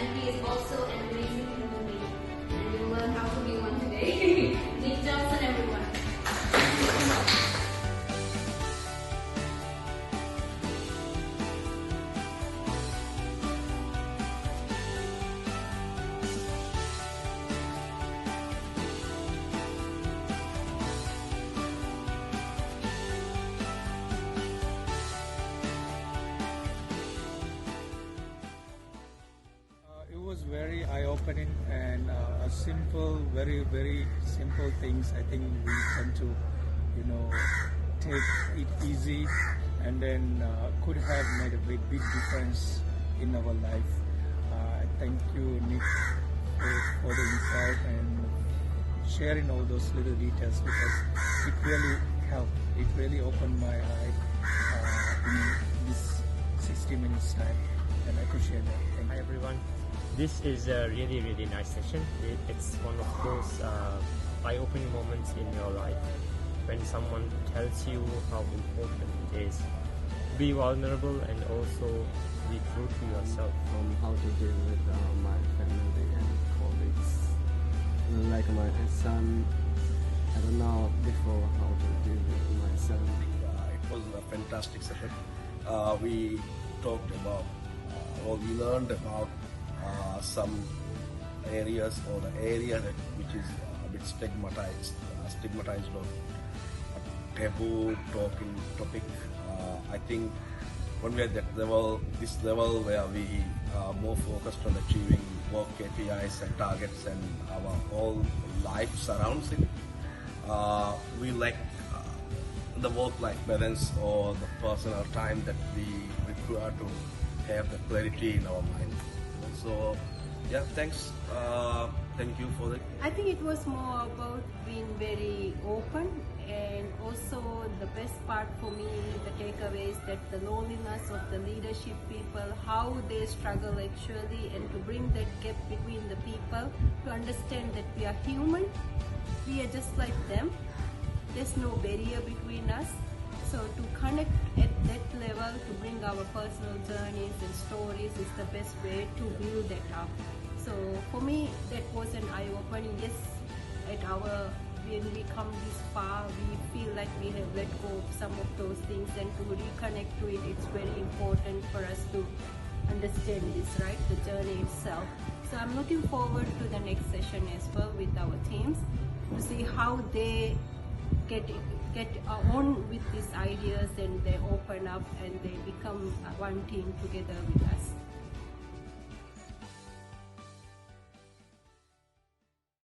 and he is also an amazing human being. And you'll learn how to be one today. Nick Jonsson, everyone. It was very eye-opening and a simple, very simple things. I think we tend to, take it easy, and then could have made a big difference in our life. Thank you, Nick, for the insight and sharing all those little details, because it really helped. It really opened my eye in this 60 minutes time, and I appreciate that. Thank Hi you. everyone. This is a really nice session. It's one of those eye-opening moments in your life when someone tells you how important it is. Be vulnerable and also be true to yourself. From how to deal with my family and colleagues. Like my son, I don't know before how to deal with my son. It was a fantastic session. We talked about, we learned about some areas, or the area which is a bit stigmatized or a taboo topic. I think when we are at this level where we are more focused on achieving work KPIs and targets, and our whole life surrounds it, we lack the work-life balance or the personal time that we require to have the clarity in our mind. So, yeah, thanks. Thank you for that. I think it was more about being very open, and also the best part for me, the takeaway is that the loneliness of the leadership people, how they struggle actually, and to bring that gap between the people, to understand that we are human, we are just like them, there's no barrier between us. So to connect at that level, to bring our personal journeys and stories is the best way to build that up. So for me, that was an eye-opening. Yes, when we come this far, we feel like we have let go of some of those things, and to reconnect to it, it's very important for us to understand this, right? The journey itself. So I'm looking forward to the next session as well with our teams, to see how they get on with these ideas, and they open up and they become one team together with